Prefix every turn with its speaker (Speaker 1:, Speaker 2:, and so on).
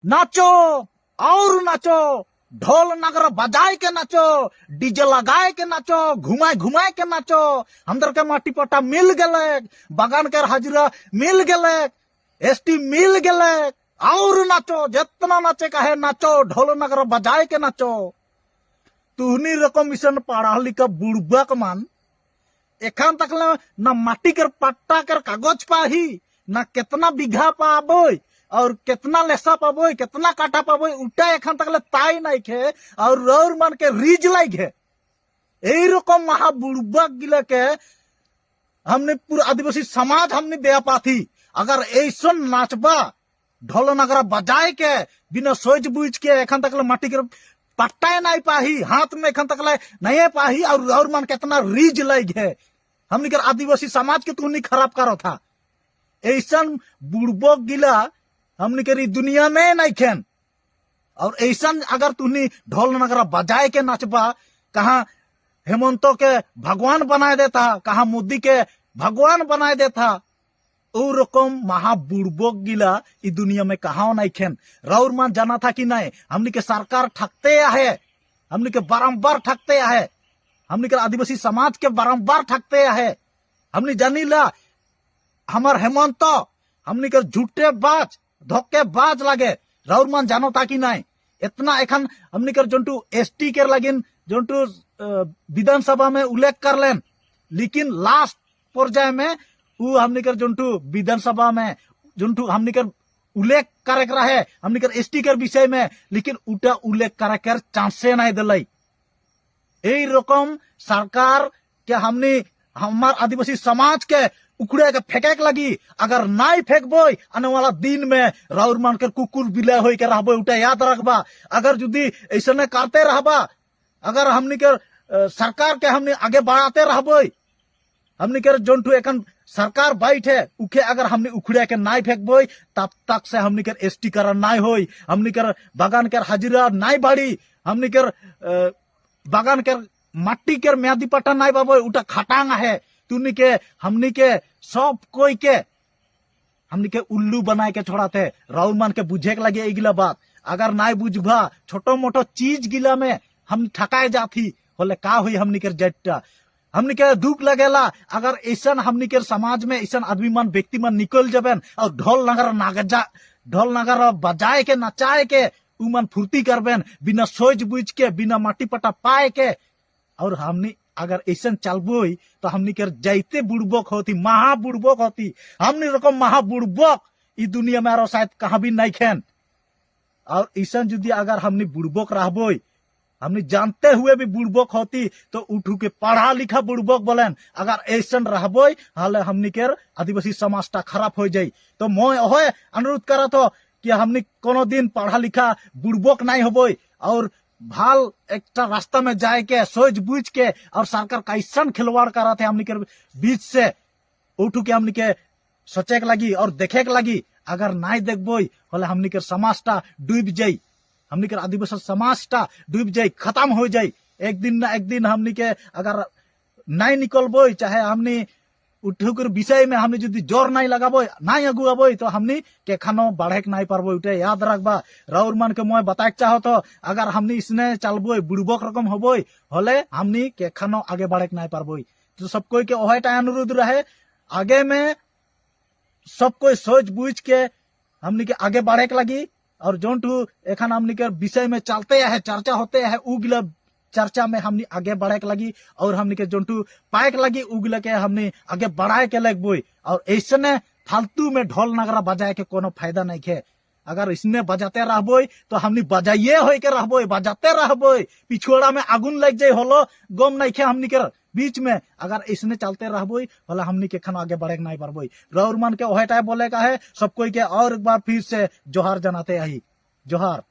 Speaker 1: नाचो और नाचो, ढोल नगर बजाए के नाचो, डीजे लगाए के नाचो, घुमाए घुमाए के नाचो। हमदर के माटी पट्टा मिल गए, बागान के हाजिरा मिल गए, एसटी मिल गए, और नाचो, जितना नाचे का है नाचो, ढोल नगर बजाए के नाचो। तुहनी रकम मिशन पढ़ा लिखा बुड़बक मान एखान तक ना माटी कर पट्टा कर कागज पाही, ना कितना बीघा पाबोय और कितना लेसा पाबोय, कितना काटा पाबोय, उल्टा एखान तक ताई नहीं खे और मान के रीज लाई घे। यही रकम महा बुड़बक गिला के हमने पूरा आदिवासी समाज हमने दे पाथी। अगर ऐसा नाचबा ढोल नगरा बजाए के बिना सोच बुझ के एखान तक माटी के पट्टा नहीं पाही, हाथ में एखन तक नहीं पाही और मन कितना रीज लग है। हमने कर आदिवासी समाज के तू नहीं खराब करो था। ऐसा बुड़बक गिला हमने कर दुनिया में नहीं खेन। और ऐसा अगर तूनी ढोल नगरा बजाए के नाचबा, कहा हेमंतो के भगवान बनाए देता, कहा मोदी के भगवान बनाए देता, और रकम महा बुड़बक गिला इस दुनिया में कहा नहीं खेन। राउर मान जाना था कि नहीं, हमने के सरकार ठगते है, हमने के बारंबार ठगते है, हमने के आदिवासी समाज के बारंबार ठगते है। हमने जानी ला हमार हेमंत हमने के झूठे बाज धोखे बाज लगे। राउर मान जानो था कि नहीं, इतना एखन हमने के जंटू एसटी के लगिन जंटू विधानसभा में उल्लेख कर लेन, लेकिन लास्ट पर्याय में वो हमने कर जंटू विधानसभा में जंटू हमने कर उल्लेख करे रहे हमने कर एसटी के विषय में, लेकिन उटा उल्लेख करे कर चांसे नहीं दिलाई। यही रकम सरकार के हमने हमार आदिवासी समाज के उखड़े के फेंके लगी। अगर नहीं फेंकबो आने वाला दिन में राउर मान कर कुकुर बिले हो के रहबो, उठा याद रखबा। अगर जुदी ऐसा करते रहबा, अगर हमने कर सरकार के हमने आगे बढ़ाते रहबो, हमने कर जंटू एकन सरकार बैठे उखे अगर हमने उखड़े के नहीं फेंकबो, तब तक से हमने कर एसटी कर नहीं होई, हमने कर बागान कर हाजिरा नहीं बढ़ी, हमने कर बागान कर मट्टी कर म्यादी पट्टा नहीं पाबो, उठा खटांग है। तुनी के हमनी के सब कोई के हमनी के उल्लू बनाए के छोड़ाते। राहुल मान के बुझे के लगे एगिला बात। अगर नहीं बुझबा छोटो मोटो चीज गिला में हम ठकाए जाती होले का हुई हमनी के जट्टा। हमनी के दुख लगेला अगर ऐसा हमनी के समाज में ऐसा आदमी मन व्यक्ति मन निकल जाबेन और ढोल नगर बजाए के नचाए के उमन फुर्ती करबेन, बिना सोच बुझ के, बिना माटी पट्टा पाए के। और हमनी अगर ऐसा चलबो तो हमनी के जाइते बुड़बक होती, महा बुड़बक होती। हमनी रकम महा बुड़बक इस दुनिया में आरो शायद कहाँ भी नहीं खेन। और ऐसा यदि अगर हमनी बुड़बक रहबो, हमने जानते हुए भी बुड़बक होती तो उठू के पढ़ा लिखा बुड़बक बोलेन। अगर ऐसा रहबो हाले हमनी के आदिवासी समाज खराब हो जाये। तो मैं ओहे अनुरोध करा तो कि हमनी कोनो दिन पढ़ा लिखा बुड़बक नहीं होबो और भाल एक रास्ता में जाए के सोच बुझ के और सरकार कैसन खिलवाड़ करा थे हमनी के बीच से उठू के हमनी के सोचे के लगी और देखे के लगी। अगर नहीं देखबो होले हमनी के समाज डूब जाये, हमनी के आदिवासी समाज डूब जाये, खत्म हो जाये। एक दिन ना एक दिन हमनी के अगर नहीं निकलबो, चाहे हमनी उठू के विषय में हमने यदि जोर नहीं लगाबो नहीं अगुआबो तो हमनी के खानो बढ़े के नहीं पारबो। उठे याद रखबा। राउर मान के मैं बताए चाहो तो अगर हमनी इसने चलबो बुड़बक रकम होबो होले हमनी के खानो आगे बढ़े के नहीं पारबो। तो सब कोई के ओहे अनुरोध रहे आगे में सब कोई सोच बुझ के हमनी के आगे बढ़े के लगी। और जोंटू एखन हमनी के विषय में चलते है चर्चा होते है उगला चर्चा में हमनी आगे बढ़े के लगी और हमनी के जोंटू पाए के लगी उगले के हमनी आगे बढ़ाए के लगबो। और ऐसने फालतू में ढोल नगरा बजाए के कोनो फायदा नहीं है। अगर इसने बजाते रहबो तो हमनी बजाइए हो के रहबो, बजाते रहबो, पिछोड़ा में आगुन लग जाए होलो गम नहीं है हमनी के बीच में। अगर इसने चलते रहबो होला हमनी के खाना आगे बढ़े नहीं पारबो। राउर मान के ओहे टाइप बोले का है सब कोई के। और एक बार फिर से जोहार जनाते आई, जोहार।